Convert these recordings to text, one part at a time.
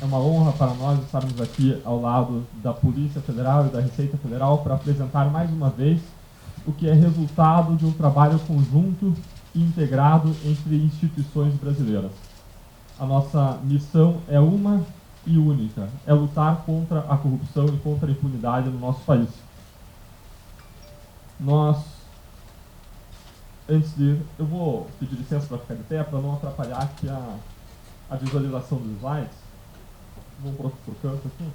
É uma honra para nós estarmos aqui ao lado da Polícia Federal e da Receita Federal para apresentar mais uma vez o que é resultado de um trabalho conjunto e integrado entre instituições brasileiras. A nossa missão é uma e única, é lutar contra a corrupção e contra a impunidade no nosso país. Eu vou pedir licença para ficar de pé, para não atrapalhar aqui a visualização dos slides. Vamos por canto aqui.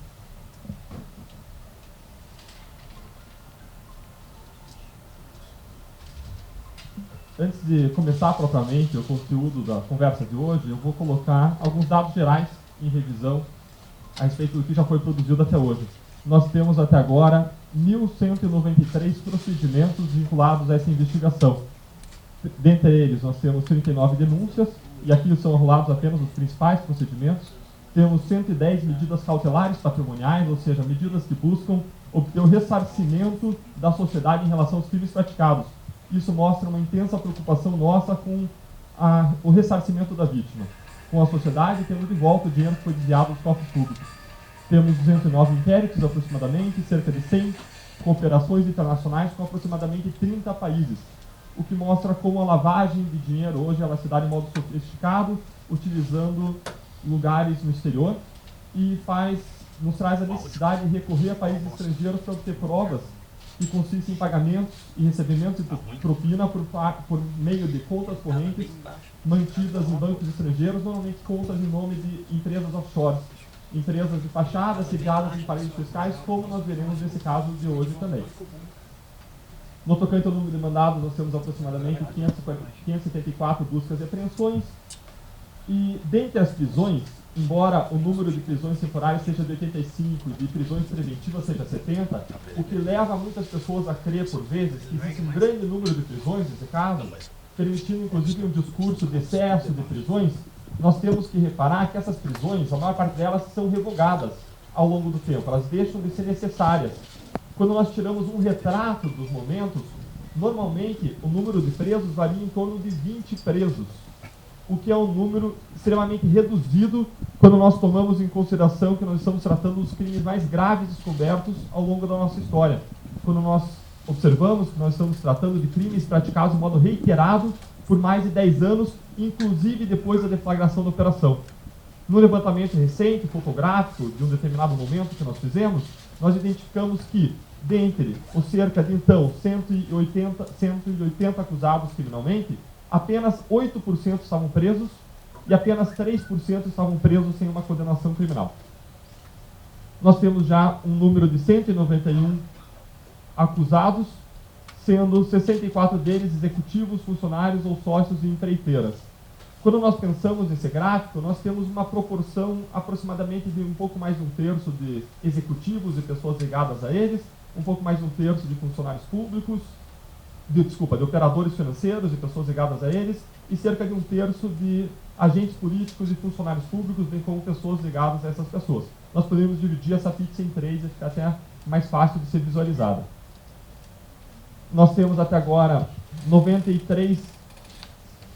Antes de começar propriamente o conteúdo da conversa de hoje, eu vou colocar alguns dados gerais em revisão a respeito do que já foi produzido até hoje. Nós temos até agora 1.193 procedimentos vinculados a essa investigação. Dentre eles, nós temos 39 denúncias, e aqui são arrolados apenas os principais procedimentos. Temos 110 medidas cautelares patrimoniais, ou seja, medidas que buscam obter o ressarcimento da sociedade em relação aos crimes praticados. Isso mostra uma intensa preocupação nossa com o ressarcimento da vítima, com a sociedade tendo de volta o dinheiro que foi desviado dos cofres públicos. Temos 209 inquéritos aproximadamente, cerca de 100 cooperações internacionais com aproximadamente 30 países, o que mostra como a lavagem de dinheiro hoje ela se dá de modo sofisticado, utilizando lugares no exterior, e nos traz a necessidade de recorrer a países estrangeiros para obter provas que consistem em pagamentos e recebimentos de propina por meio de contas correntes mantidas em bancos estrangeiros, normalmente contas em nome de empresas offshore, empresas de fachada sediadas em paraísos fiscais, como nós veremos nesse caso de hoje também. No tocante ao número de mandados, nós temos aproximadamente 574 buscas e apreensões, e dentre as prisões, embora o número de prisões temporárias seja de 85 e de prisões preventivas seja 70, o que leva muitas pessoas a crer, por vezes, que existe um grande número de prisões nesse caso, permitindo inclusive um discurso de excesso de prisões. Nós temos que reparar que essas prisões, a maior parte delas, são revogadas ao longo do tempo, elas deixam de ser necessárias. Quando nós tiramos um retrato dos momentos, normalmente o número de presos varia em torno de 20 presos, o que é um número extremamente reduzido quando nós tomamos em consideração que nós estamos tratando dos crimes mais graves descobertos ao longo da nossa história. Quando nós observamos que nós estamos tratando de crimes praticados de modo reiterado por mais de 10 anos, inclusive depois da deflagração da operação. No levantamento recente, fotográfico, de um determinado momento que nós fizemos, nós identificamos que, dentre os cerca de, então, 180 acusados criminalmente, apenas 8% estavam presos e apenas 3% estavam presos sem uma condenação criminal. Nós temos já um número de 191 acusados, sendo 64 deles executivos, funcionários ou sócios e empreiteiras. Quando nós pensamos nesse gráfico, nós temos uma proporção aproximadamente de um pouco mais de um terço de executivos e pessoas ligadas a eles, um pouco mais de um terço de funcionários públicos, de operadores financeiros e pessoas ligadas a eles, e cerca de um terço de agentes políticos e funcionários públicos, bem como pessoas ligadas a essas pessoas. Nós podemos dividir essa pizza em 3 e ficar até mais fácil de ser visualizada. Nós temos até agora 93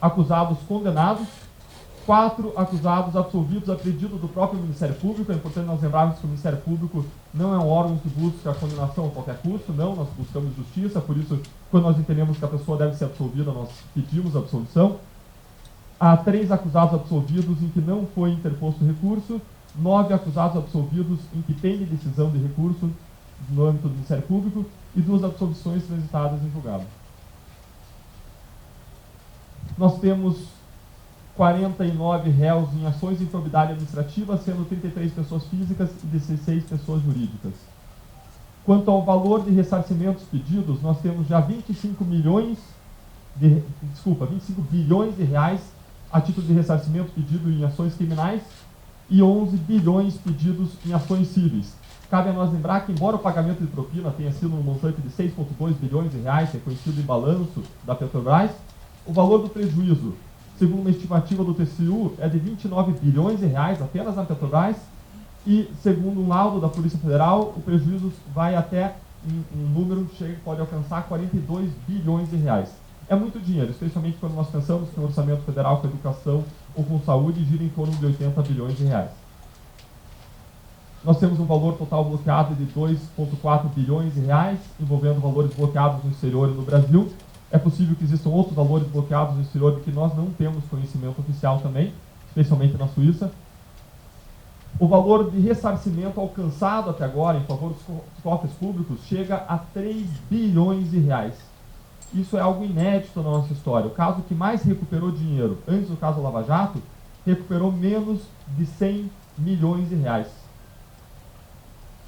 acusados condenados, 4 acusados absolvidos a pedido do próprio Ministério Público. É importante nós lembrarmos que o Ministério Público não é um órgão que busca a condenação a qualquer custo, não, nós buscamos justiça, por isso, quando nós entendemos que a pessoa deve ser absolvida, nós pedimos a absolvição. Há 3 acusados absolvidos em que não foi interposto recurso, 9 acusados absolvidos em que pende decisão de recurso no âmbito do Ministério Público e 2 absolvições transitadas em julgado. Nós temos 49 réus em ações de improbidade administrativa, sendo 33 pessoas físicas e 16 pessoas jurídicas. Quanto ao valor de ressarcimentos pedidos, nós temos já 25 bilhões de reais a título de ressarcimento pedido em ações criminais e 11 bilhões pedidos em ações cíveis. Cabe a nós lembrar que, embora o pagamento de propina tenha sido um montante de 6,2 bilhões de reais, reconhecido em balanço da Petrobras, o valor do prejuízo, segundo uma estimativa do TCU, é de 29 bilhões de reais apenas na Petrobras, e, segundo um laudo da Polícia Federal, o prejuízo vai até um número que pode alcançar 42 bilhões de reais. É muito dinheiro, especialmente quando nós pensamos que o orçamento federal com educação ou com saúde gira em torno de 80 bilhões de reais. Nós temos um valor total bloqueado de 2,4 bilhões de reais, envolvendo valores bloqueados no exterior e no Brasil. É possível que existam outros valores bloqueados no exterior de que nós não temos conhecimento oficial também, especialmente na Suíça. O valor de ressarcimento alcançado até agora em favor dos cofres públicos chega a 3 bilhões de reais. Isso é algo inédito na nossa história. O caso que mais recuperou dinheiro antes do caso Lava Jato recuperou menos de 100 milhões de reais.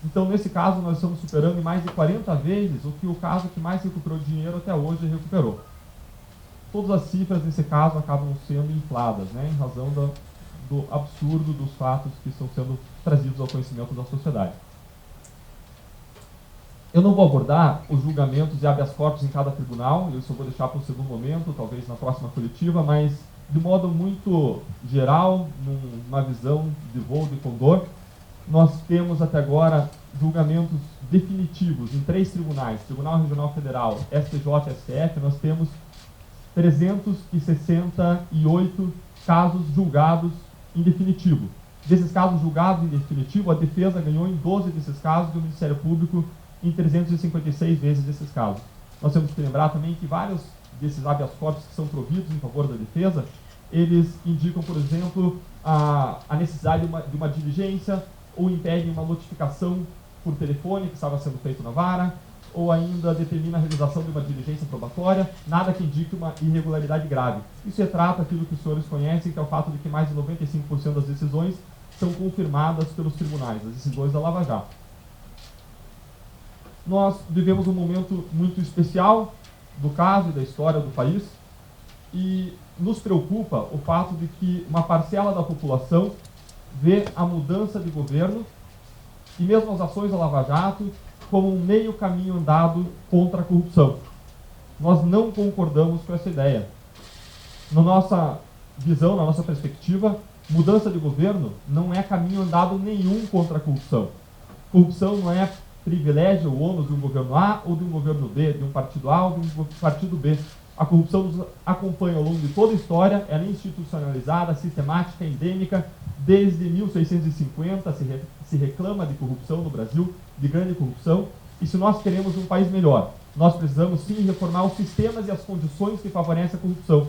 Então, nesse caso, nós estamos superando em mais de 40 vezes o que o caso que mais recuperou dinheiro até hoje recuperou. Todas as cifras nesse caso acabam sendo infladas, né, em razão do absurdo dos fatos que estão sendo trazidos ao conhecimento da sociedade. Eu não vou abordar os julgamentos de habeas corpus em cada tribunal, eu só vou deixar para um segundo momento, talvez na próxima coletiva, mas de modo muito geral, numa visão de voo de condor, nós temos até agora julgamentos definitivos em 3 tribunais, Tribunal Regional Federal, STJ e STF, nós temos 368 casos julgados em definitivo. Desses casos julgados em definitivo, a defesa ganhou em 12 desses casos e o Ministério Público em 356 vezes desses casos. Nós temos que lembrar também que vários desses habeas corpus que são providos em favor da defesa, eles indicam, por exemplo, a necessidade de uma diligência, ou impedem uma notificação por telefone que estava sendo feito na vara, ou ainda determina a realização de uma diligência probatória, nada que indique uma irregularidade grave. Isso retrata aquilo que os senhores conhecem, que é o fato de que mais de 95% das decisões são confirmadas pelos tribunais, as decisões da Lava Jato. Nós vivemos um momento muito especial do caso e da história do país, e nos preocupa o fato de que uma parcela da população vê a mudança de governo e mesmo as ações da Lava Jato como um meio caminho andado contra a corrupção. Nós não concordamos com essa ideia. Na nossa visão, na nossa perspectiva, mudança de governo não é caminho andado nenhum contra a corrupção. Corrupção não é privilégio ou ônus de um governo A ou de um governo B, de um partido A ou de um partido B. A corrupção nos acompanha ao longo de toda a história, ela é institucionalizada, sistemática, endêmica. Desde 1650 se reclama de corrupção no Brasil, de grande corrupção, e se nós queremos um país melhor, nós precisamos sim reformar os sistemas e as condições que favorecem a corrupção.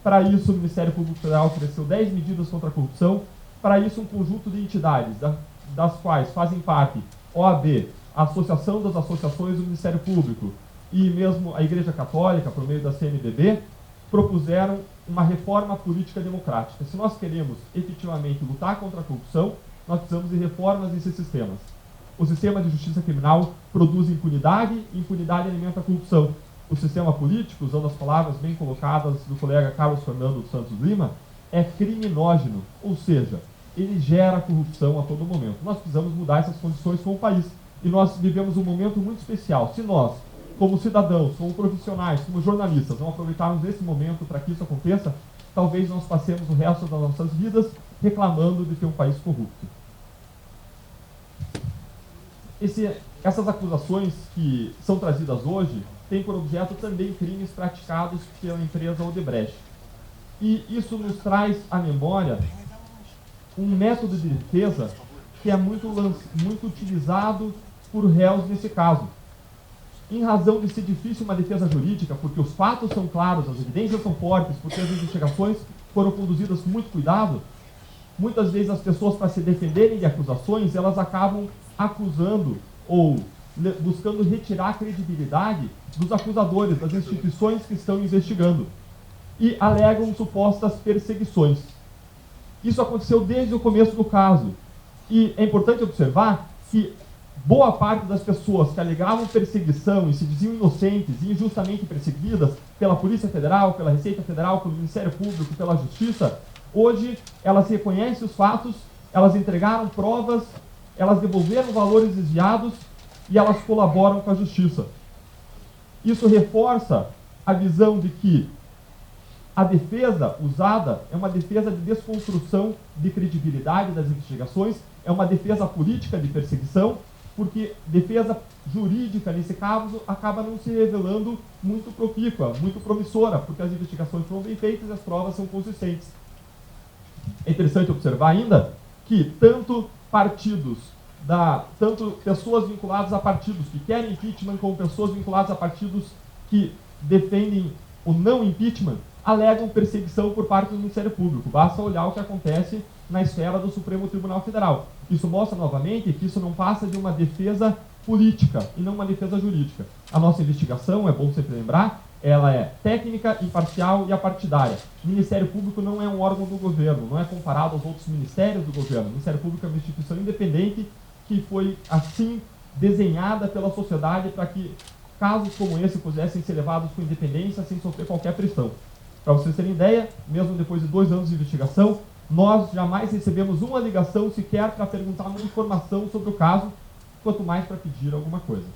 Para isso, o Ministério Público Federal ofereceu 10 medidas contra a corrupção, para isso um conjunto de entidades, das quais fazem parte OAB, a Associação das Associações do Ministério Público, e mesmo a Igreja Católica, por meio da CNBB, propuseram uma reforma política democrática. Se nós queremos efetivamente lutar contra a corrupção, nós precisamos de reformas nesses sistemas. O sistema de justiça criminal produz impunidade, e impunidade alimenta a corrupção. O sistema político, usando as palavras bem colocadas do colega Carlos Fernando dos Santos Lima, é criminógeno, ou seja, ele gera corrupção a todo momento. Nós precisamos mudar essas condições como país. E nós vivemos um momento muito especial. Se nós, como cidadãos, como profissionais, como jornalistas, não aproveitarmos esse momento para que isso aconteça, talvez nós passemos o resto das nossas vidas reclamando de ter um país corrupto. Essas acusações que são trazidas hoje têm por objeto também crimes praticados pela empresa Odebrecht. E isso nos traz à memória um método de defesa que é muito utilizado por réus nesse caso. Em razão de ser difícil uma defesa jurídica, porque os fatos são claros, as evidências são fortes, porque as investigações foram conduzidas com muito cuidado, muitas vezes as pessoas, para se defenderem de acusações, elas acabam acusando ou buscando retirar a credibilidade dos acusadores, das instituições que estão investigando, e alegam supostas perseguições. Isso aconteceu desde o começo do caso, e é importante observar que boa parte das pessoas que alegavam perseguição e se diziam inocentes e injustamente perseguidas pela Polícia Federal, pela Receita Federal, pelo Ministério Público, pela Justiça, hoje elas reconhecem os fatos, elas entregaram provas, elas devolveram valores desviados e elas colaboram com a Justiça. Isso reforça a visão de que a defesa usada é uma defesa de desconstrução de credibilidade das investigações, é uma defesa política de perseguição, porque defesa jurídica, nesse caso, acaba não se revelando muito profícua, muito promissora, porque as investigações foram bem feitas e as provas são consistentes. É interessante observar ainda que tanto partidos tanto pessoas vinculadas a partidos que querem impeachment, como pessoas vinculadas a partidos que defendem o não impeachment, alegam perseguição por parte do Ministério Público. Basta olhar o que acontece na esfera do Supremo Tribunal Federal. Isso mostra novamente que isso não passa de uma defesa política e não uma defesa jurídica. A nossa investigação, é bom sempre lembrar, ela é técnica, imparcial e apartidária. O Ministério Público não é um órgão do governo, não é comparado aos outros ministérios do governo. O Ministério Público é uma instituição independente que foi, assim, desenhada pela sociedade para que casos como esse pudessem ser levados com independência sem sofrer qualquer pressão. Para vocês terem ideia, mesmo depois de 2 anos de investigação, nós jamais recebemos uma ligação sequer para perguntar uma informação sobre o caso, quanto mais para pedir alguma coisa.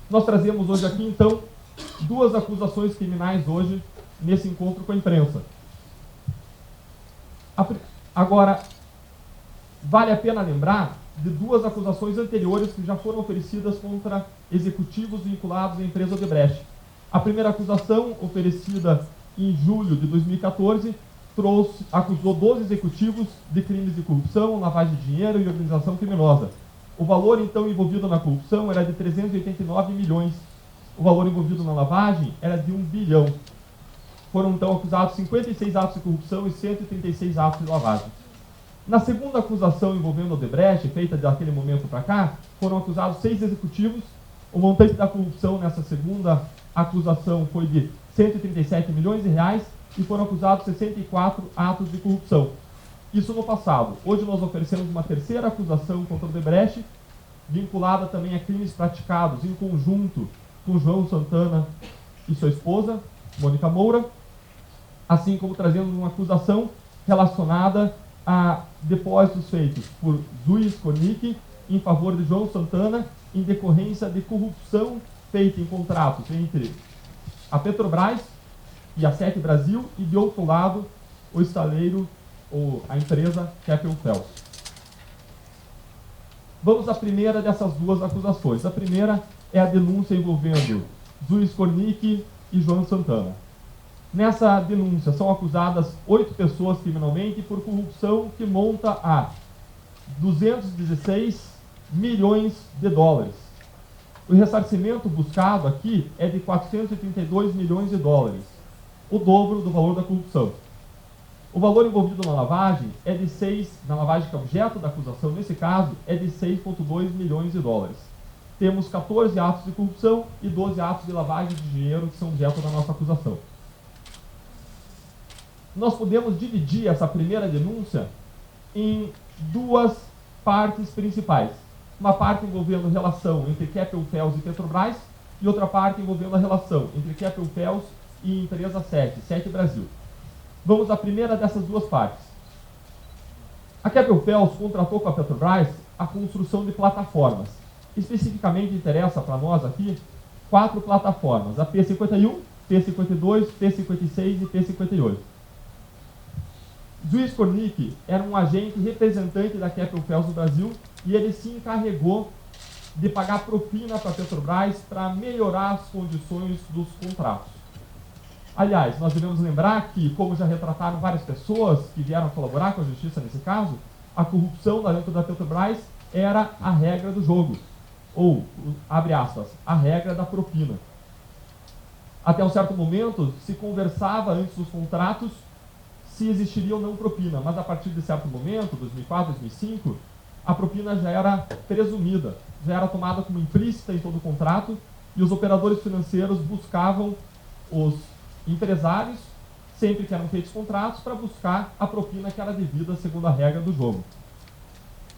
Nós trazemos hoje aqui, então, 2 acusações criminais hoje nesse encontro com a imprensa. Agora, vale a pena lembrar de 2 acusações anteriores que já foram oferecidas contra executivos vinculados à empresa Odebrecht. A primeira acusação, oferecida em julho de 2014, acusou 12 executivos de crimes de corrupção, lavagem de dinheiro e organização criminosa. O valor, então, envolvido na corrupção era de 389 milhões. O valor envolvido na lavagem era de 1 bilhão. Foram, então, acusados 56 atos de corrupção e 136 atos de lavagem. Na segunda acusação envolvendo o Odebrecht, feita daquele momento para cá, foram acusados 6 executivos. O montante da corrupção nessa segunda acusação foi de 137 milhões de reais e foram acusados 64 atos de corrupção. Isso no passado. Hoje nós oferecemos uma terceira acusação contra o Odebrecht, vinculada também a crimes praticados em conjunto com João Santana e sua esposa, Mônica Moura, assim como trazendo uma acusação relacionada a depósitos feitos por Zuis Kornick em favor de João Santana em decorrência de corrupção feita em contratos entre a Petrobras e a Sete Brasil e, de outro lado, o estaleiro ou a empresa Keppel FELS. Vamos à primeira dessas 2 acusações. A primeira é a denúncia envolvendo Zuis Kornick e João Santana. Nessa denúncia são acusadas 8 pessoas criminalmente por corrupção que monta a 216 milhões de dólares. O ressarcimento buscado aqui é de 432 milhões de dólares, o dobro do valor da corrupção. O valor envolvido na lavagem é de na lavagem que é objeto da acusação, nesse caso, é de 6,2 milhões de dólares. Temos 14 atos de corrupção e 12 atos de lavagem de dinheiro que são objeto da nossa acusação. Nós podemos dividir essa primeira denúncia em 2 partes principais. Uma parte envolvendo relação entre Keppel FELS e Petrobras e outra parte envolvendo a relação entre Keppel FELS e empresa Sete Brasil. Vamos à primeira dessas 2 partes. A Keppel FELS contratou com a Petrobras a construção de plataformas. Especificamente interessa para nós aqui 4 plataformas, a P51, P52, P56 e P58. Zuis Kornick era um agente representante da Keppel FELS no Brasil e ele se encarregou de pagar propina para a Petrobras para melhorar as condições dos contratos. Aliás, nós devemos lembrar que, como já retrataram várias pessoas que vieram colaborar com a justiça nesse caso, a corrupção dentro da Petrobras era a regra do jogo, ou, abre aspas, a regra da propina. Até um certo momento, se conversava antes dos contratos se existiria ou não propina, mas a partir de certo momento, 2004, 2005, a propina já era presumida, já era tomada como implícita em todo o contrato e os operadores financeiros buscavam os empresários, sempre que eram feitos contratos, para buscar a propina que era devida segundo a regra do jogo.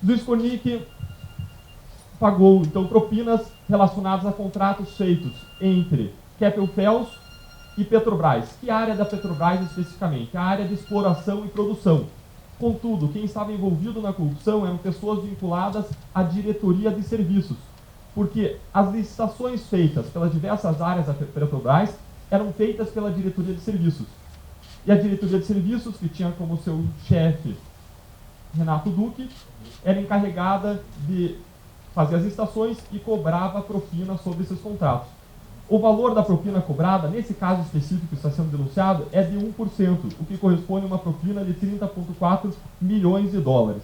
Zuis Kornick pagou, então, propinas relacionadas a contratos feitos entre Keppel FELS e Petrobras. Que área da Petrobras especificamente? A área de exploração e produção. Contudo, quem estava envolvido na corrupção eram pessoas vinculadas à diretoria de serviços, porque as licitações feitas pelas diversas áreas da Petrobras eram feitas pela diretoria de serviços. E a diretoria de serviços, que tinha como seu chefe Renato Duque, era encarregada de fazer as licitações e cobrava propina sobre esses contratos. O valor da propina cobrada, nesse caso específico que está sendo denunciado, é de 1%, o que corresponde a uma propina de 30,4 milhões de dólares.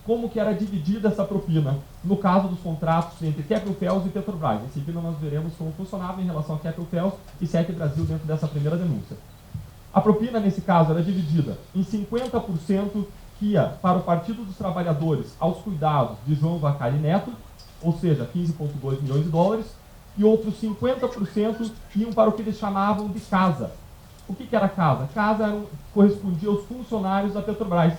como que era dividida essa propina, no caso dos contratos entre Kepler-Phelps e Petrobras. Em seguida nós veremos como funcionava em relação a Kepler-Phelps e SEC Brasil dentro dessa primeira denúncia. A propina, nesse caso, era dividida em 50% que ia para o Partido dos Trabalhadores aos cuidados de João Vacari Neto, ou seja, 15,2 milhões de dólares, e outros 50% iam para o que eles chamavam de casa. O que era casa? Casa correspondia aos funcionários da Petrobras,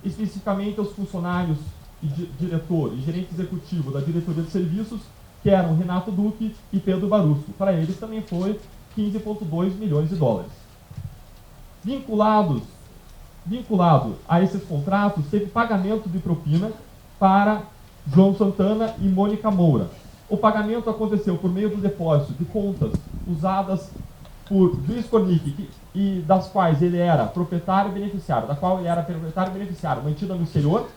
especificamente aos funcionários e diretor e gerente executivo da diretoria de serviços, que eram Renato Duque e Pedro Barusco. Para eles também foi 15,2 milhões de dólares. Vinculado a esses contratos, teve pagamento de propina para João Santana e Mônica Moura. O pagamento aconteceu por meio do depósito de contas usadas por Luiz Kornick, e das quais ele era proprietário e beneficiário, mantida no exterior,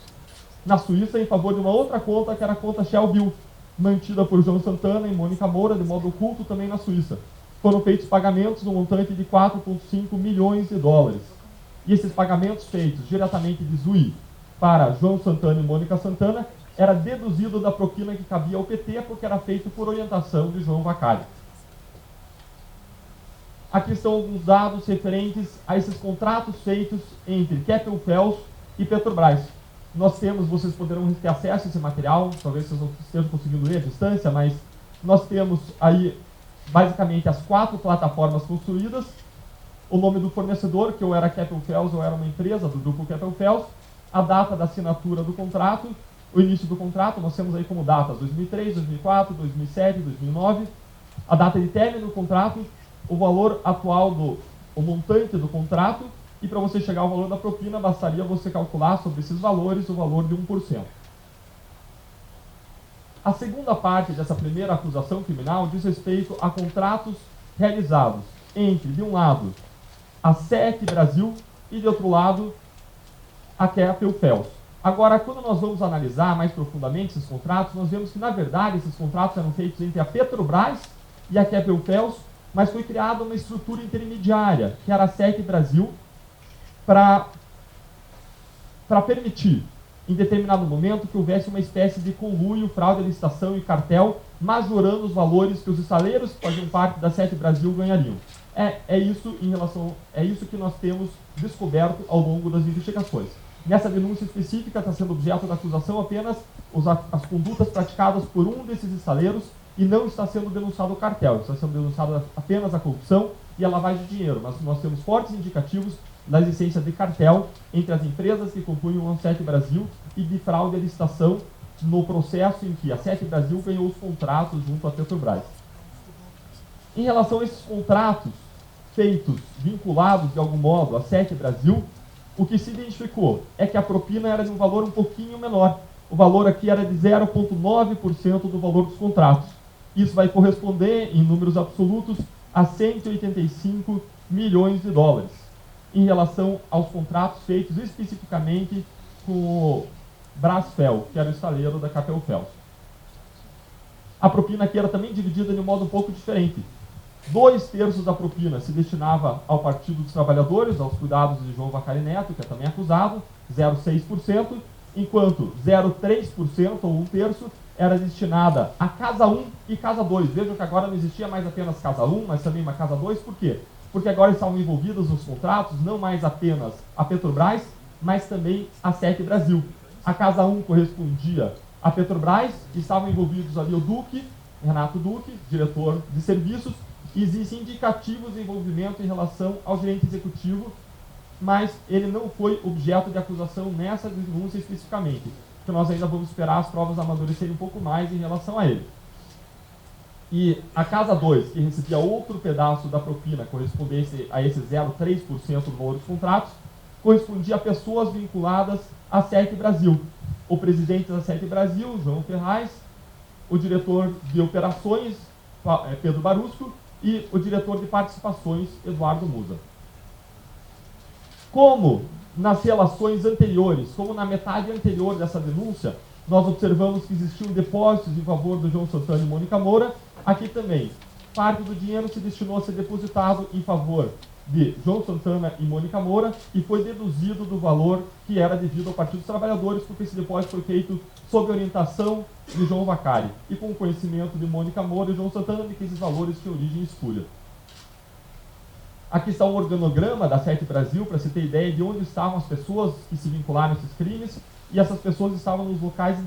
na Suíça, em favor de uma outra conta, que era a conta Shell Bill, mantida por João Santana e Mônica Moura, de modo oculto, também na Suíça. Foram feitos pagamentos no montante de 4,5 milhões de dólares. E esses pagamentos feitos diretamente de Zui para João Santana e Mônica Santana era deduzido da propina que cabia ao PT, porque era feito por orientação de João Vacari. Aqui estão alguns dados referentes a esses contratos feitos entre Kepler-Phelps e Petrobras. Nós temos, vocês poderão ter acesso a esse material, talvez vocês não estejam conseguindo ler à distância, mas nós temos aí basicamente as 4 plataformas construídas, o nome do fornecedor, que ou era Kepler-Phelps ou era uma empresa do grupo Kepler-Phelps, a data da assinatura do contrato, o início do contrato, nós temos aí como datas 2003, 2004, 2007, 2009, a data de término do contrato, o valor atual o montante do contrato, e para você chegar ao valor da propina, bastaria você calcular sobre esses valores o valor de 1%. A segunda parte dessa primeira acusação criminal diz respeito a contratos realizados entre, de um lado, a SEC Brasil e, de outro lado, a Kepler-Phelps. Agora, quando nós vamos analisar mais profundamente esses contratos, nós vemos que, na verdade, esses contratos eram feitos entre a Petrobras e a Kepler-Phelps, mas foi criada uma estrutura intermediária, que era a SEC Brasil, para permitir, em determinado momento, que houvesse uma espécie de conluio, fraude, licitação e cartel, majorando os valores que os estaleiros que faziam parte da SEC Brasil ganhariam. É isso que nós temos descoberto ao longo das investigações. Nessa denúncia específica está sendo objeto da acusação apenas as condutas praticadas por um desses estaleiros, e não está sendo denunciado o cartel, está sendo denunciado apenas a corrupção e a lavagem de dinheiro. Mas nós temos fortes indicativos da existência de cartel entre as empresas que compunham a SEC Brasil e de fraude à licitação no processo em que a SEC Brasil ganhou os contratos junto à Petrobras. Em relação a esses contratos feitos, vinculados de algum modo à SEC Brasil, o que se identificou é que a propina era de um valor um pouquinho menor. O valor aqui era de 0,9% do valor dos contratos. Isso vai corresponder, em números absolutos, a 185 milhões de dólares, em relação aos contratos feitos especificamente com o Brasfel, que era o estaleiro da Kepler-Phelps. A propina aqui era também dividida de um modo um pouco diferente. 2/3 da propina se destinava ao Partido dos Trabalhadores, aos cuidados de João Vacari Neto, que é também acusado, 0,6%, enquanto 0,3%, ou 1/3, era destinada a Casa 1 e Casa 2. Vejam que agora não existia mais apenas Casa 1, mas também uma Casa 2. Por quê? Porque agora estavam envolvidos nos contratos não mais apenas a Petrobras, mas também a SEC Brasil. A Casa 1 correspondia à Petrobras, estavam envolvidos ali o Duque, Renato Duque, diretor de serviços, e existem indicativos de envolvimento em relação ao gerente executivo, mas ele não foi objeto de acusação nessa denúncia especificamente, que nós ainda vamos esperar as provas amadurecerem um pouco mais em relação a ele. E a Casa 2, que recebia outro pedaço da propina correspondente a esse 0,3% do valor dos contratos, correspondia a pessoas vinculadas à SEC Brasil. O presidente da SEC Brasil, João Ferraz, o diretor de operações, Pedro Barusco, e o diretor de participações, Eduardo Musa. Como nas relações anteriores, como na metade anterior dessa denúncia, nós observamos que existiam depósitos em favor do João Santana e Mônica Moura, aqui também, parte do dinheiro se destinou a ser depositado em favor de João Santana e Mônica Moura e foi deduzido do valor que era devido ao Partido dos Trabalhadores, porque esse depósito foi feito sob orientação de João Vacari e com o conhecimento de Mônica Moura e João Santana de que esses valores tinham origem espúria. Aqui está um organograma da Sete Brasil, para se ter ideia de onde estavam as pessoas que se vincularam a esses crimes, e essas pessoas estavam nos locais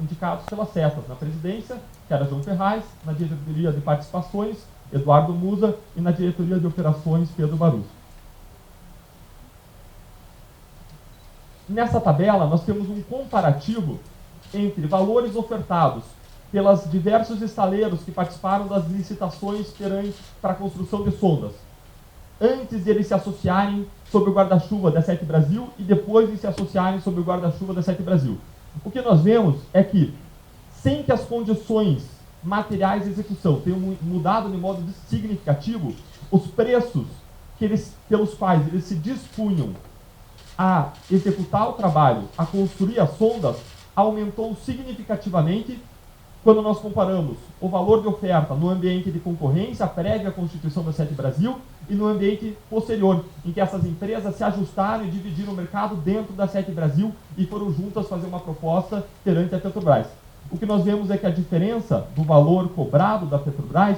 indicados pelas setas, na presidência, que era João Ferraz, na diretoria de participações, Eduardo Musa, e na diretoria de operações, Pedro Barus. Nessa tabela, nós temos um comparativo entre valores ofertados pelos diversos estaleiros que participaram das licitações para a construção de sondas, antes de eles se associarem sob o guarda-chuva da Sete Brasil e depois de se associarem sob o guarda-chuva da Sete Brasil. O que nós vemos é que, sem que as condições materiais de execução tenham mudado de modo significativo, os preços pelos quais eles se dispunham a executar o trabalho, a construir as sondas, aumentou significativamente quando nós comparamos o valor de oferta no ambiente de concorrência prévia à constituição da Sete Brasil e no ambiente posterior, em que essas empresas se ajustaram e dividiram o mercado dentro da Sete Brasil e foram juntas fazer uma proposta perante a Petrobras. O que nós vemos é que a diferença do valor cobrado da Petrobras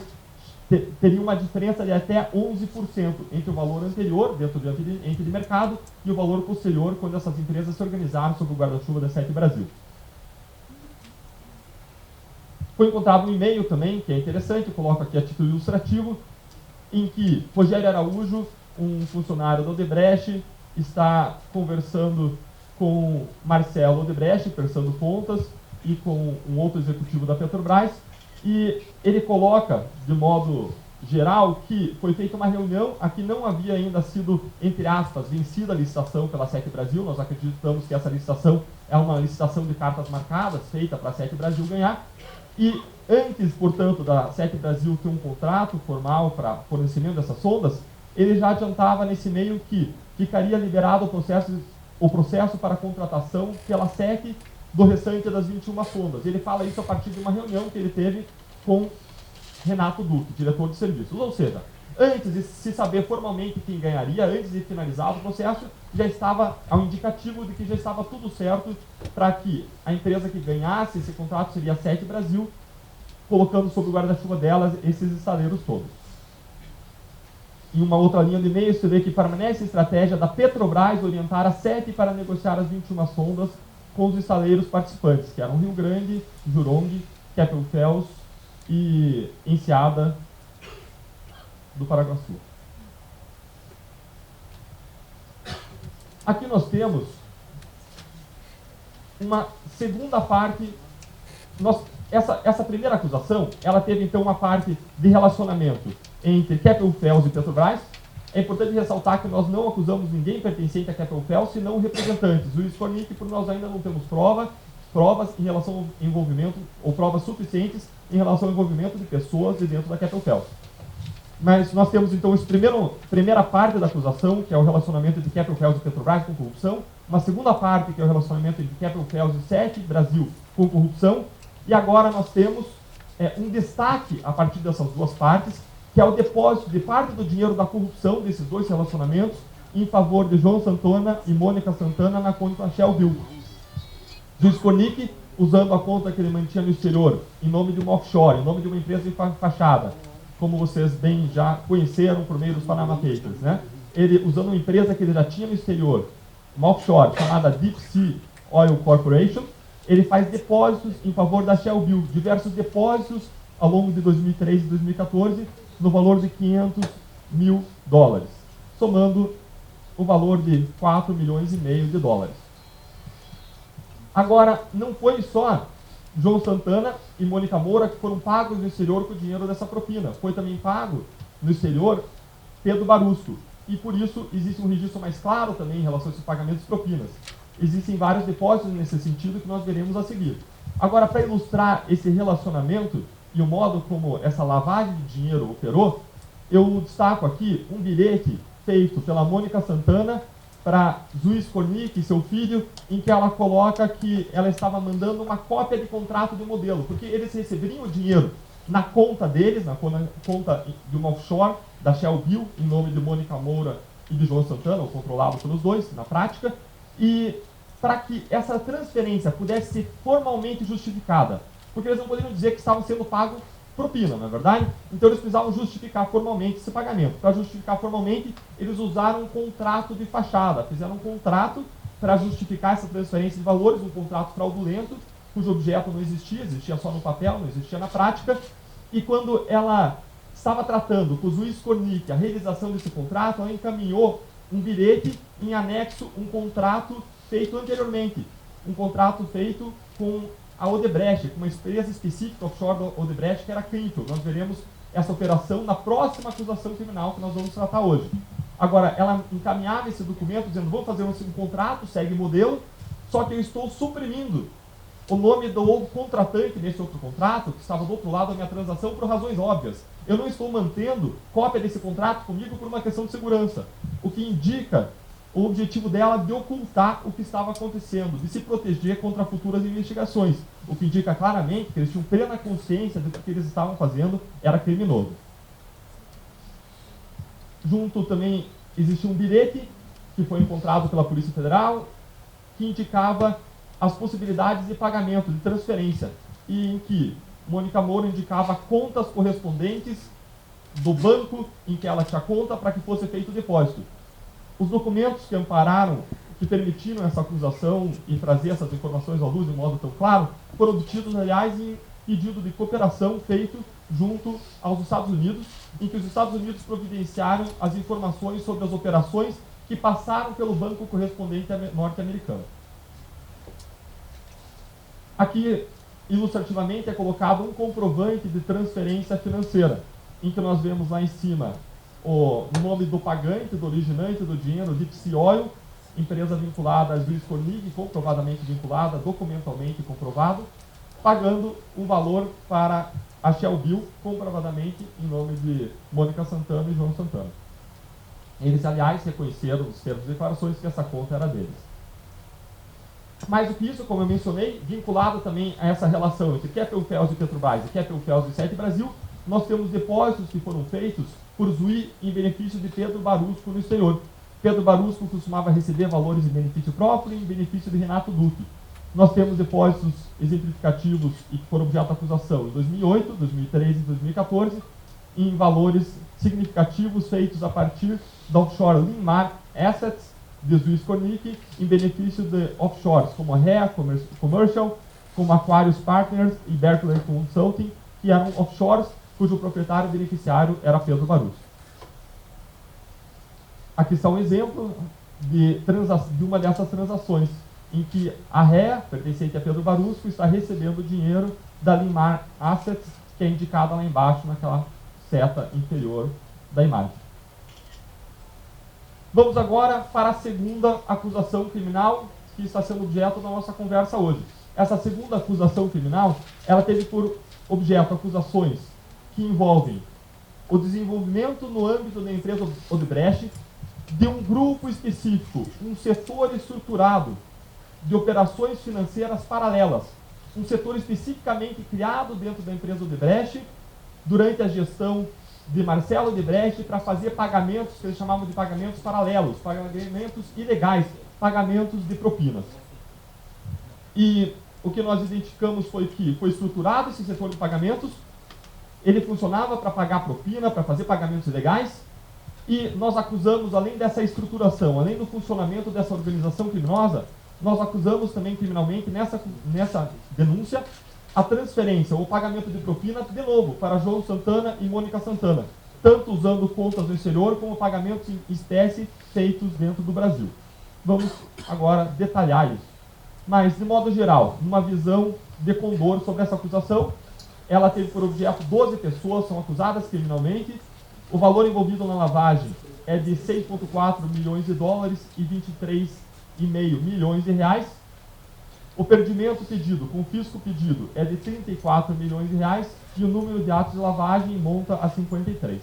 teria uma diferença de até 11% entre o valor anterior, dentro do ambiente de mercado, e o valor posterior, quando essas empresas se organizaram sob o guarda-chuva da Sete Brasil. Foi encontrado um e-mail também, que é interessante, eu coloco aqui a título ilustrativo, em que Rogério Araújo, um funcionário da Odebrecht, está conversando com Marcelo Odebrecht, prestando contas, e com um outro executivo da Petrobras, e ele coloca, de modo geral, que foi feita uma reunião, aqui não havia ainda sido, entre aspas, vencida a licitação pela Sete Brasil, nós acreditamos que essa licitação é uma licitação de cartas marcadas, feita para a Sete Brasil ganhar, e antes, portanto, da Sete Brasil ter um contrato formal para fornecimento dessas sondas, ele já adiantava nesse meio que ficaria liberado o processo para contratação pela SEC do restante das 21 sondas. Ele fala isso a partir de uma reunião que ele teve com Renato Duque, diretor de serviços. Ou seja, antes de se saber formalmente quem ganharia, antes de finalizar o processo, já estava ao indicativo de que já estava tudo certo para que a empresa que ganhasse esse contrato seria a Sete Brasil, colocando sob o guarda-chuva delas esses estaleiros todos. Em uma outra linha de e-mail, você vê que permanece a estratégia da Petrobras orientar a Sete para negociar as 21 sondas com os estaleiros participantes, que eram Rio Grande, Jurong, Keppel FELS e Enseada do Paraguaçu. Aqui nós temos uma segunda parte. Essa primeira acusação, ela teve então uma parte de relacionamento entre Keppel FELS e Petrobras. É importante ressaltar que nós não acusamos ninguém pertencente a Keppel FELS, senão representantes. Luiz Cornick, por nós ainda não temos provas em relação ao envolvimento, ou provas suficientes em relação ao envolvimento de pessoas de dentro da Keppel FELS. Mas nós temos então essa primeira parte da acusação, que é o relacionamento entre Keppel FELS e Petrobras com corrupção, uma segunda parte, que é o relacionamento entre Keppel FELS e Sete Brasil com corrupção, e agora nós temos um destaque a partir dessas duas partes, que é o depósito de parte do dinheiro da corrupção desses dois relacionamentos em favor de João Santana e Mônica Santana na conta Shell Bill. Luiz Cornick, usando a conta que ele mantinha no exterior, em nome de uma offshore, em nome de uma empresa de fachada, como vocês bem já conheceram por meio dos Panama Papers, né? Ele, usando uma empresa que ele já tinha no exterior, uma offshore chamada Deep Sea Oil Corporation, ele faz depósitos em favor da Shell Bill, diversos depósitos ao longo de 2013 e 2014, no valor de $500 mil, somando o valor de 4,5 milhões de dólares. Agora, não foi só João Santana e Mônica Moura que foram pagos no exterior com o dinheiro dessa propina. Foi também pago no exterior Pedro Barusco. E por isso existe um registro mais claro também em relação a esses pagamentos de propinas. Existem vários depósitos nesse sentido que nós veremos a seguir. Agora, para ilustrar esse relacionamento e o modo como essa lavagem de dinheiro operou, eu destaco aqui um bilhete feito pela Mônica Santana para Luiz Cornick e seu filho, em que ela coloca que ela estava mandando uma cópia de contrato de modelo, porque eles receberiam o dinheiro na conta deles, na conta de uma offshore, da Shell Bill, em nome de Mônica Moura e de João Santana, ou controlado pelos dois, na prática, e para que essa transferência pudesse ser formalmente justificada, porque eles não poderiam dizer que estavam sendo pagos propina, não é verdade? Então eles precisavam justificar formalmente esse pagamento. Para justificar formalmente, eles usaram um contrato de fachada, fizeram um contrato para justificar essa transferência de valores, um contrato fraudulento, cujo objeto não existia, existia só no papel, não existia na prática, e quando ela estava tratando com o juiz Cornic a realização desse contrato, ela encaminhou um bilhete em anexo um contrato feito anteriormente, um contrato feito com a Odebrecht, com uma empresa específica offshore da Odebrecht, que era a Clinton. Nós veremos essa operação na próxima acusação criminal que nós vamos tratar hoje. Agora, ela encaminhava esse documento dizendo, vou fazer um contrato, segue modelo, só que eu estou suprimindo o nome do contratante nesse outro contrato, que estava do outro lado da minha transação, por razões óbvias. Eu não estou mantendo cópia desse contrato comigo por uma questão de segurança, o que indica o objetivo dela de ocultar o que estava acontecendo, de se proteger contra futuras investigações, o que indica claramente que eles tinham plena consciência de que o que eles estavam fazendo era criminoso. Junto também existia um bilhete que foi encontrado pela Polícia Federal, que indicava as possibilidades de pagamento, de transferência, e em que Mônica Moura indicava contas correspondentes do banco em que ela tinha conta para que fosse feito o depósito. Os documentos que ampararam, que permitiram essa acusação e trazer essas informações à luz de modo tão claro, foram obtidos, aliás, em pedido de cooperação feito junto aos Estados Unidos, em que os Estados Unidos providenciaram as informações sobre as operações que passaram pelo banco correspondente norte-americano. Aqui, ilustrativamente, é colocado um comprovante de transferência financeira, em que nós vemos lá em cima o nome do pagante, do originante do dinheiro, Deep Sea Oil, empresa vinculada a Juiz Cornig, comprovadamente vinculada, documentalmente comprovado, pagando um valor para a Shell Bill, comprovadamente em nome de Mônica Santana e João Santana. Eles, aliás, reconheceram nos termos de declarações que essa conta era deles. Mais do que isso, como eu mencionei, vinculado também a essa relação entre Keppel FELS e Petrobras e Keppel FELS e Sete Brasil, nós temos depósitos que foram feitos por Zui em benefício de Pedro Barusco no exterior. Pedro Barusco costumava receber valores em benefício próprio e em benefício de Renato Duque. Nós temos depósitos exemplificativos e que foram objeto de acusação em 2008, 2013 e 2014, em valores significativos feitos a partir da offshore Linmar Assets, de Juiz Cornic, em benefício de offshores como a REA Commercial, como Aquarius Partners e Berkeley Consulting, que eram offshores cujo proprietário e beneficiário era Pedro Barusco. Aqui está um exemplo de uma dessas transações, em que a REA, pertencente a Pedro Barusco, está recebendo dinheiro da Linmar Assets, que é indicada lá embaixo naquela seta inferior da imagem. Vamos agora para a segunda acusação criminal que está sendo objeto da nossa conversa hoje. Essa segunda acusação criminal, ela teve por objeto acusações que envolvem o desenvolvimento no âmbito da empresa Odebrecht de um grupo específico, um setor estruturado de operações financeiras paralelas, um setor especificamente criado dentro da empresa Odebrecht durante a gestão de Marcelo Odebrecht para fazer pagamentos que eles chamavam de pagamentos paralelos, pagamentos ilegais, pagamentos de propinas. E o que nós identificamos foi que foi estruturado esse setor de pagamentos, ele funcionava para pagar propina, para fazer pagamentos ilegais, e nós acusamos, além dessa estruturação, além do funcionamento dessa organização criminosa, nós acusamos também criminalmente nessa denúncia a transferência ou pagamento de propina de novo para João Santana e Mônica Santana, tanto usando contas no exterior como pagamentos em espécie feitos dentro do Brasil. Vamos agora detalhar isso. Mas, de modo geral, numa visão de condor sobre essa acusação, ela teve por objeto 12 pessoas, são acusadas criminalmente. O valor envolvido na lavagem é de 6,4 milhões de dólares e 23,5 milhões de reais. O perdimento pedido, confisco pedido, é de 34 milhões de reais e o número de atos de lavagem monta a 53.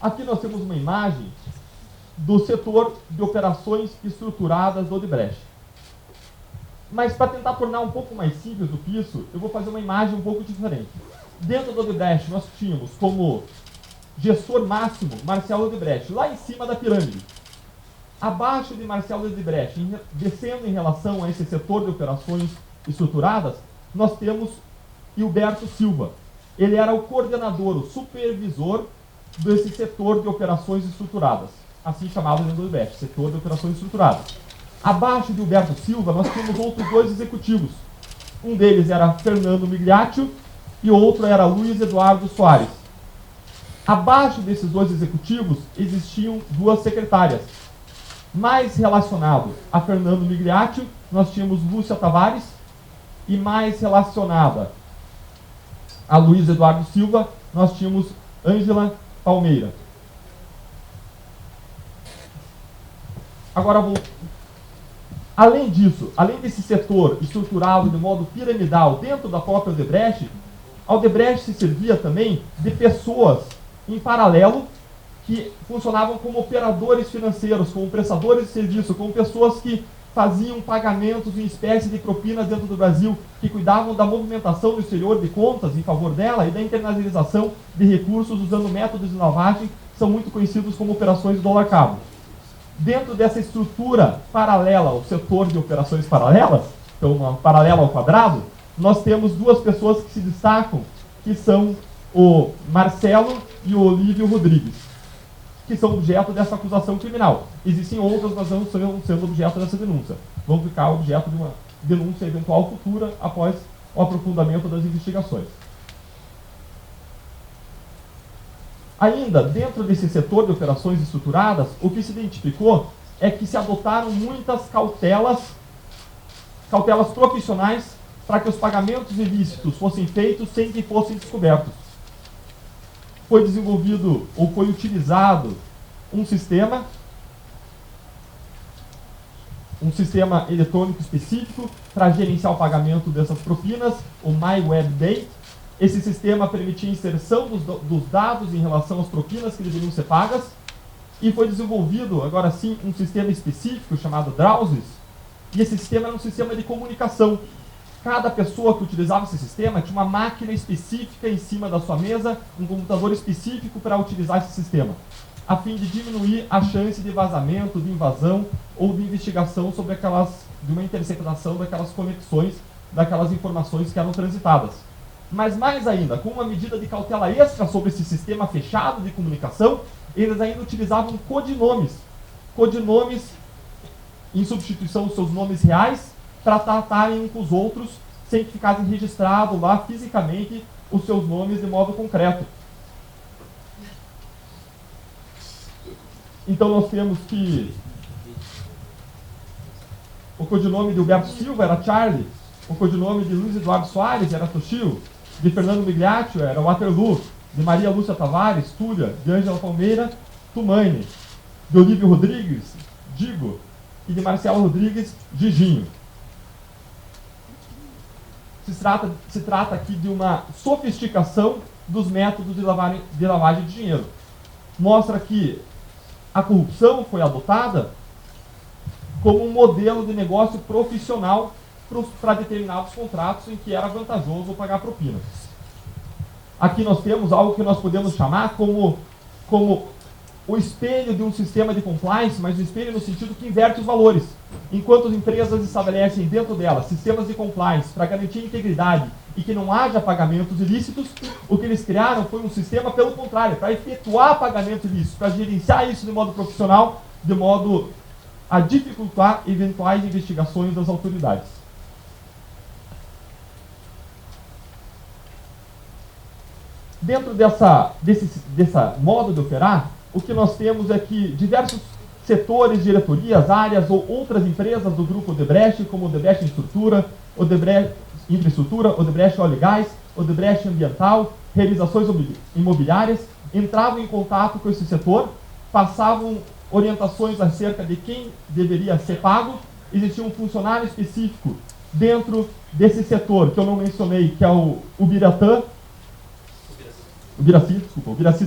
Aqui nós temos uma imagem do setor de operações estruturadas do Odebrecht. Mas para tentar tornar um pouco mais simples do que isso, eu vou fazer uma imagem um pouco diferente. Dentro do Odebrecht, nós tínhamos como gestor máximo Marcelo Odebrecht, lá em cima da pirâmide. Abaixo de Marcelo Odebrecht, descendo em relação a esse setor de operações estruturadas, nós temos Hilberto Silva. Ele era o coordenador, o supervisor desse setor de operações estruturadas, assim chamado dentro do Odebrecht, setor de operações estruturadas. Abaixo de Hilberto Silva, nós tínhamos outros dois executivos. Um deles era Fernando Migliaccio e outro era Luiz Eduardo Soares. Abaixo desses dois executivos existiam duas secretárias. Mais relacionado a Fernando Migliaccio, nós tínhamos Lúcia Tavares, e mais relacionada a Luiz Eduardo Silva, nós tínhamos Ângela Palmeira. Agora, além disso, além desse setor estruturado de modo piramidal dentro da própria Odebrecht, a Odebrecht se servia também de pessoas em paralelo que funcionavam como operadores financeiros, como prestadores de serviço, como pessoas que faziam pagamentos em espécie de propinas dentro do Brasil, que cuidavam da movimentação do exterior de contas em favor dela e da internalização de recursos usando métodos de lavagem que são muito conhecidos como operações do dólar-cabo. Dentro dessa estrutura paralela ao setor de operações paralelas, então uma paralela ao quadrado, nós temos duas pessoas que se destacam, que são o Marcelo e o Olívio Rodrigues, que são objeto dessa acusação criminal. Existem outras, mas não estão sendo objeto dessa denúncia. Vão ficar objeto de uma denúncia eventual futura após o aprofundamento das investigações. Ainda, dentro desse setor de operações estruturadas, o que se identificou é que se adotaram muitas cautelas profissionais para que os pagamentos ilícitos fossem feitos sem que fossem descobertos. Foi desenvolvido ou foi utilizado um sistema eletrônico específico para gerenciar o pagamento dessas propinas, o MyWebDate. Esse sistema permitia a inserção dos dados em relação às propinas que deveriam ser pagas, e foi desenvolvido, agora sim, um sistema específico chamado Drowsys, e esse sistema era um sistema de comunicação. Cada pessoa que utilizava esse sistema tinha uma máquina específica em cima da sua mesa, um computador específico para utilizar esse sistema, a fim de diminuir a chance de vazamento, de invasão ou de investigação sobre de uma interceptação daquelas conexões, daquelas informações que eram transitadas. Mas mais ainda, com uma medida de cautela extra sobre esse sistema fechado de comunicação, eles ainda utilizavam codinomes em substituição dos seus nomes reais, para tratarem uns com os outros, sem que ficassem registrados lá fisicamente os seus nomes de modo concreto. Então nós temos que o codinome de Hilberto Silva era Charlie, o codinome de Luiz Eduardo Soares era Toshio, de Fernando Migliaccio era Waterloo, de Maria Lúcia Tavares, Túlia, de Ângela Palmeira, Tumaine, de Olívio Rodrigues, Digo, e de Marcelo Rodrigues, Giginho. Se trata aqui de uma sofisticação dos métodos de lavagem de dinheiro. Mostra que a corrupção foi adotada como um modelo de negócio profissional para determinados contratos em que era vantajoso pagar propinas. Aqui nós temos algo que nós podemos chamar como o espelho de um sistema de compliance, mas o espelho no sentido que inverte os valores. Enquanto as empresas estabelecem dentro delas sistemas de compliance para garantir a integridade e que não haja pagamentos ilícitos, o que eles criaram foi um sistema, pelo contrário, para efetuar pagamentos ilícitos, para gerenciar isso de modo profissional, de modo a dificultar eventuais investigações das autoridades. Dentro dessa modo de operar, o que nós temos é que diversos setores, diretorias, áreas ou outras empresas do grupo Odebrecht, como Odebrecht Infraestrutura, Odebrecht Óleo e Gás, Odebrecht Ambiental, realizações imobiliárias, entravam em contato com esse setor, passavam orientações acerca de quem deveria ser pago. Existia um funcionário específico dentro desse setor, que eu não mencionei, que é o Ubiraci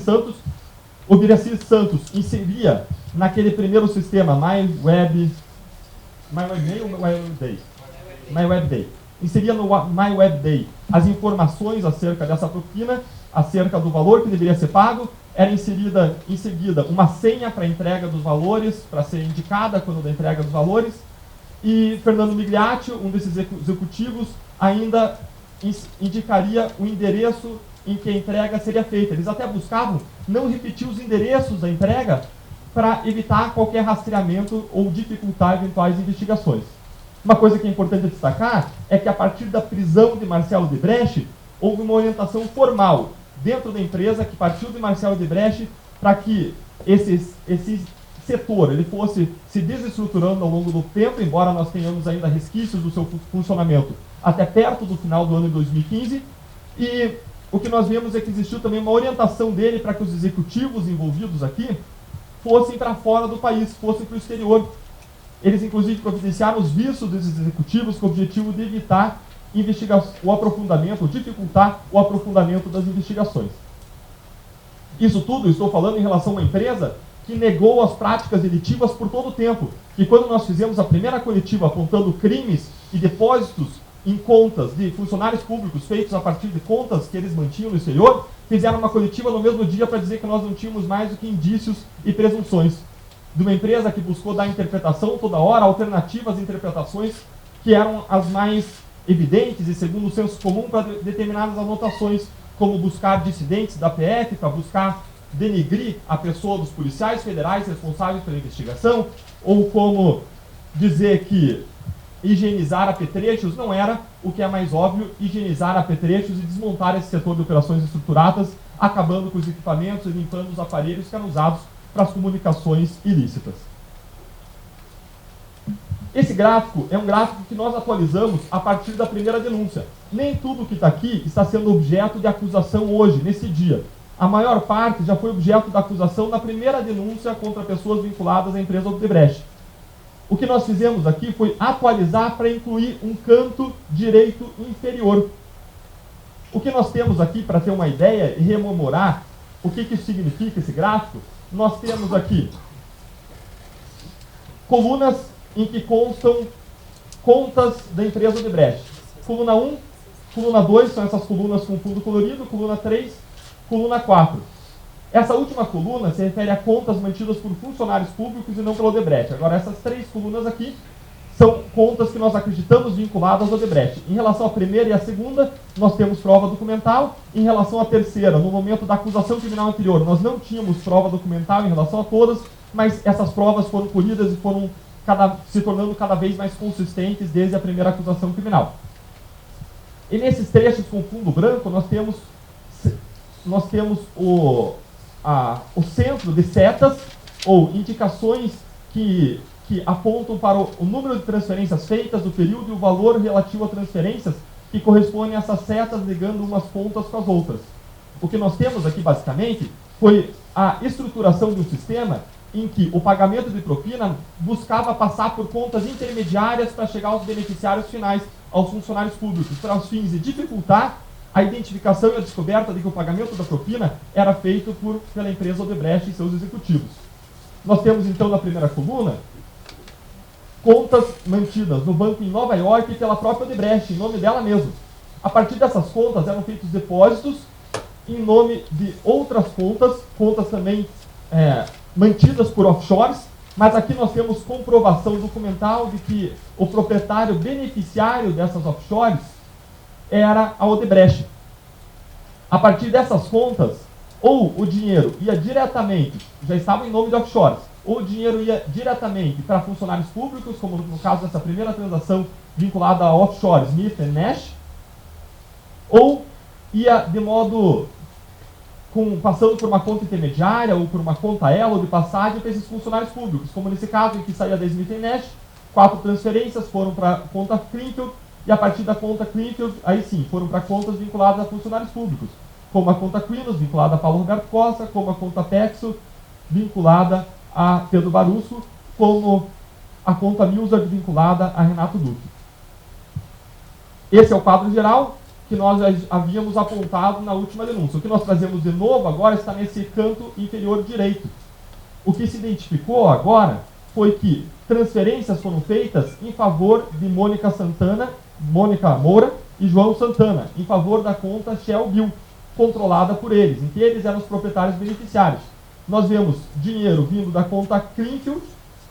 Santos. O Ubiraci Santos inseria naquele primeiro sistema MyWebMail ou MyWebDate? MyWebDay. Inseria no MyWebDay as informações acerca dessa propina, acerca do valor que deveria ser pago, era inserida em seguida uma senha para a entrega dos valores, para ser indicada quando da entrega dos valores, e Fernando Migliatti, um desses executivos, ainda indicaria o endereço em que a entrega seria feita. Eles até buscavam não repetir os endereços da entrega para evitar qualquer rastreamento ou dificultar eventuais investigações. Uma coisa que é importante destacar é que a partir da prisão de Marcelo Odebrecht, houve uma orientação formal dentro da empresa que partiu de Marcelo Odebrecht para que esse setor ele fosse se desestruturando ao longo do tempo, embora nós tenhamos ainda resquícios do seu funcionamento até perto do final do ano de 2015, e o que nós vemos é que existiu também uma orientação dele para que os executivos envolvidos aqui fossem para fora do país, fossem para o exterior. Eles, inclusive, providenciaram os vistos desses executivos com o objetivo de evitar o aprofundamento, dificultar o aprofundamento das investigações. Isso tudo estou falando em relação a uma empresa que negou as práticas delitivas por todo o tempo. E quando nós fizemos a primeira coletiva apontando crimes e depósitos em contas de funcionários públicos feitos a partir de contas que eles mantinham no exterior, fizeram uma coletiva no mesmo dia para dizer que nós não tínhamos mais do que indícios e presunções de uma empresa que buscou dar interpretação toda hora, alternativas interpretações que eram as mais evidentes e segundo o senso comum para determinadas anotações, como buscar dissidentes da PF, para buscar denegrir a pessoa dos policiais federais responsáveis pela investigação, ou como dizer que higienizar apetrechos não era o que é mais óbvio, higienizar apetrechos e desmontar esse setor de operações estruturadas, acabando com os equipamentos e limpando os aparelhos que eram usados para as comunicações ilícitas. Esse gráfico é um gráfico que nós atualizamos a partir da primeira denúncia. Nem tudo que está aqui está sendo objeto de acusação hoje, nesse dia. A maior parte já foi objeto da acusação na primeira denúncia contra pessoas vinculadas à empresa Odebrecht. O que nós fizemos aqui foi atualizar para incluir um canto direito inferior. O que nós temos aqui, para ter uma ideia e rememorar o que isso significa, esse gráfico, nós temos aqui colunas em que constam contas da empresa Odebrecht. Coluna 1, coluna 2 são essas colunas com fundo colorido, coluna 3, coluna 4. Essa última coluna se refere a contas mantidas por funcionários públicos e não pela Odebrecht. Agora, essas três colunas aqui são contas que nós acreditamos vinculadas ao Odebrecht. Em relação à primeira e à segunda, nós temos prova documental. Em relação à terceira, no momento da acusação criminal anterior, nós não tínhamos prova documental em relação a todas, mas essas provas foram colhidas e foram se tornando cada vez mais consistentes desde a primeira acusação criminal. E nesses trechos com fundo branco, nós temos o centro de setas ou indicações que apontam para o número de transferências feitas, o período e o valor relativo a transferências que correspondem a essas setas ligando umas pontas com as outras. O que nós temos aqui, basicamente, foi a estruturação de um sistema em que o pagamento de propina buscava passar por contas intermediárias para chegar aos beneficiários finais, aos funcionários públicos, para os fins de dificultar a identificação e a descoberta de que o pagamento da propina era feito pela empresa Odebrecht e seus executivos. Nós temos, então, na primeira coluna, contas mantidas no banco em Nova York pela própria Odebrecht, em nome dela mesma. A partir dessas contas eram feitos depósitos em nome de outras contas também mantidas por offshores, mas aqui nós temos comprovação documental de que o proprietário beneficiário dessas offshores era a Odebrecht. A partir dessas contas, ou o dinheiro ia diretamente, já estava em nome de offshores, ou o dinheiro ia diretamente para funcionários públicos, como no caso dessa primeira transação vinculada a offshore Smith Nash, ou ia de modo passando por uma conta intermediária ou por uma conta elo de passagem para esses funcionários públicos, como nesse caso em que saía da Smith Nash, 4 transferências foram para a conta Clinfield, e a partir da conta Clinfield, aí sim, foram para contas vinculadas a funcionários públicos, como a conta Quinos, vinculada a Paulo Roberto Costa, como a conta Pexo, vinculada a Pedro Barusso, como a conta Milzer, vinculada a Renato Duque. Esse é o quadro geral que nós já havíamos apontado na última denúncia. O que nós trazemos de novo agora está nesse canto inferior direito. O que se identificou agora foi que transferências foram feitas em favor de Mônica Moura e João Santana, em favor da conta Shell Bill, controlada por eles, em que eles eram os proprietários beneficiários. Nós vemos dinheiro vindo da conta Greenfield,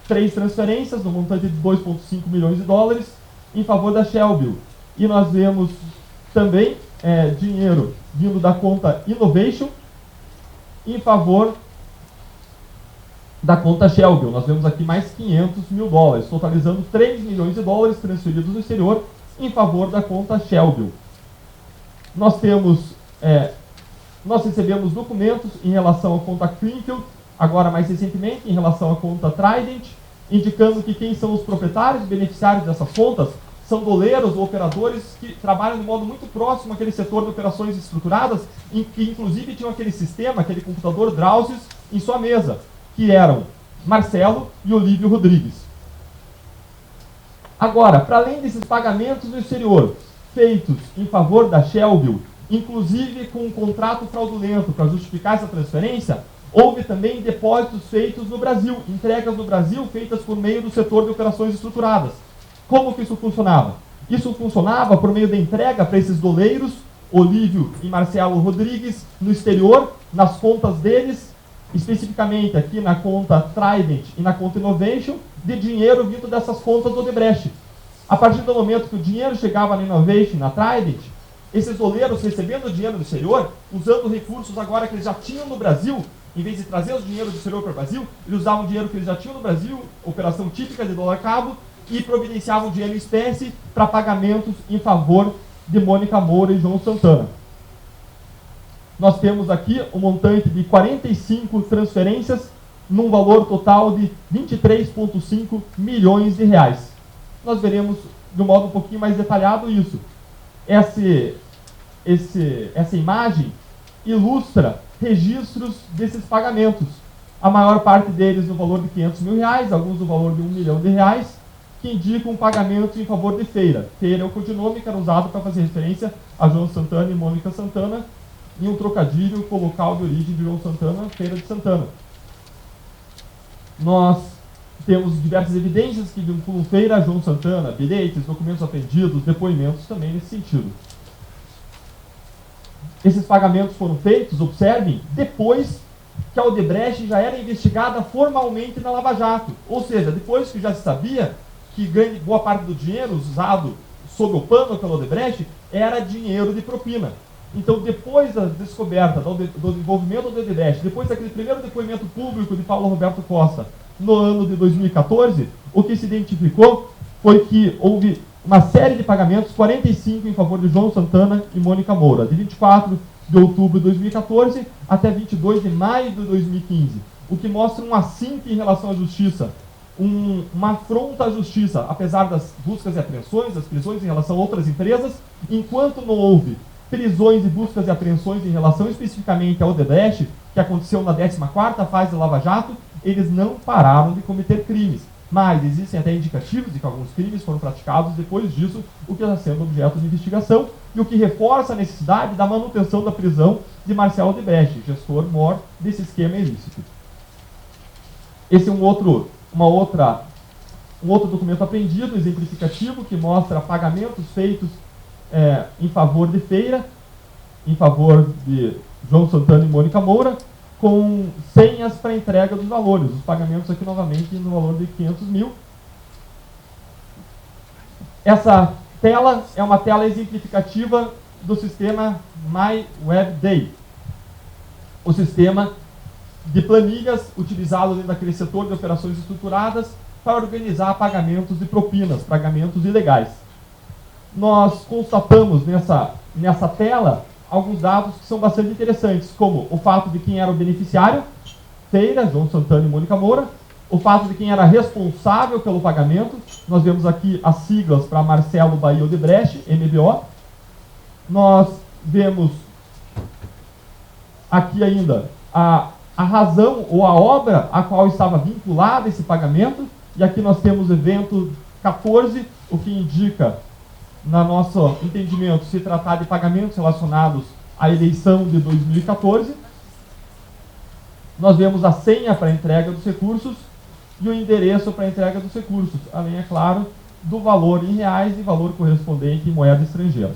3 transferências, no montante de 2,5 milhões de dólares, em favor da Shell Bill. E nós vemos também dinheiro vindo da conta Innovation, em favor da conta Shell Bill. Nós vemos aqui mais 500 mil dólares, totalizando 3 milhões de dólares transferidos do exterior em favor da conta Shell Bill. Nós recebemos documentos em relação à conta Greenfield, agora mais recentemente em relação à conta Trident, indicando que quem são os proprietários e beneficiários dessas contas são doleiros ou operadores que trabalham de modo muito próximo àquele setor de operações estruturadas, em que inclusive tinham aquele sistema, aquele computador Drausius em sua mesa, que eram Marcelo e Olívio Rodrigues. Agora, para além desses pagamentos no exterior, feitos em favor da Shell Bill, inclusive com um contrato fraudulento para justificar essa transferência, houve também depósitos feitos no Brasil, entregas no Brasil feitas por meio do setor de operações estruturadas. Como que isso funcionava? Isso funcionava por meio da entrega para esses doleiros, Olívio e Marcelo Rodrigues, no exterior, nas contas deles, especificamente aqui na conta Trident e na conta Innovation, de dinheiro vindo dessas contas do Odebrecht. A partir do momento que o dinheiro chegava na Innovation, na Trident, esses doleiros recebendo dinheiro do exterior, usando recursos agora que eles já tinham no Brasil, em vez de trazer o dinheiro do exterior para o Brasil, eles usavam o dinheiro que eles já tinham no Brasil, operação típica de dólar cabo, e providenciavam dinheiro em espécie para pagamentos em favor de Mônica Moura e João Santana. Nós temos aqui um montante de 45 transferências, num valor total de 23,5 milhões de reais. Nós veremos de um modo um pouquinho mais detalhado isso. Essa imagem ilustra registros desses pagamentos. A maior parte deles no valor de 500 mil reais, alguns no valor de 1 milhão de reais, que indicam pagamentos em favor de feira. Feira é o codinome que era usado para fazer referência a João Santana e Mônica Santana, em um trocadilho com o local de origem de João Santana, Feira de Santana. Nós temos diversas evidências que vinculam feira a João Santana, bilhetes, documentos apreendidos, depoimentos também nesse sentido. Esses pagamentos foram feitos, observem, depois que a Odebrecht já era investigada formalmente na Lava Jato. Ou seja, depois que já se sabia que boa parte do dinheiro usado sob o pano pela Odebrecht era dinheiro de propina. Então, depois da descoberta do envolvimento do Odebrecht, depois daquele primeiro depoimento público de Paulo Roberto Costa, no ano de 2014, o que se identificou foi que houve uma série de pagamentos, 45 em favor de João Santana e Mônica Moura, de 24 de outubro de 2014 até 22 de maio de 2015, o que mostra um assinque em relação à justiça, uma afronta à justiça, apesar das buscas e apreensões, das prisões em relação a outras empresas, enquanto não houve prisões e buscas e apreensões em relação especificamente ao Odebrecht, que aconteceu na 14ª fase da Lava Jato, eles não pararam de cometer crimes. Mas existem até indicativos de que alguns crimes foram praticados depois disso, o que está sendo objeto de investigação, e o que reforça a necessidade da manutenção da prisão de Marcelo Odebrecht, gestor-mor desse esquema ilícito. Esse é um outro documento apreendido, exemplificativo, que mostra pagamentos feitos em favor de feira, em favor de João Santana e Mônica Moura, com senhas para entrega dos valores. Os pagamentos aqui novamente no valor de 500 mil. Essa tela é uma tela exemplificativa do sistema MyWebDay, o sistema de planilhas utilizado dentro daquele setor de operações estruturadas para organizar pagamentos de propinas, pagamentos ilegais. Nós constatamos nessa tela alguns dados que são bastante interessantes, como o fato de quem era o beneficiário, feira, João Santana e Mônica Moura, o fato de quem era responsável pelo pagamento, nós vemos aqui as siglas para Marcelo Bahia Odebrecht, MBO. Nós vemos aqui ainda a razão ou a obra a qual estava vinculado esse pagamento, e aqui nós temos o evento 14, o que indica, no nosso entendimento, se tratar de pagamentos relacionados à eleição de 2014. Nós vemos a senha para entrega dos recursos e o endereço para entrega dos recursos, além, é claro, do valor em reais e valor correspondente em moeda estrangeira.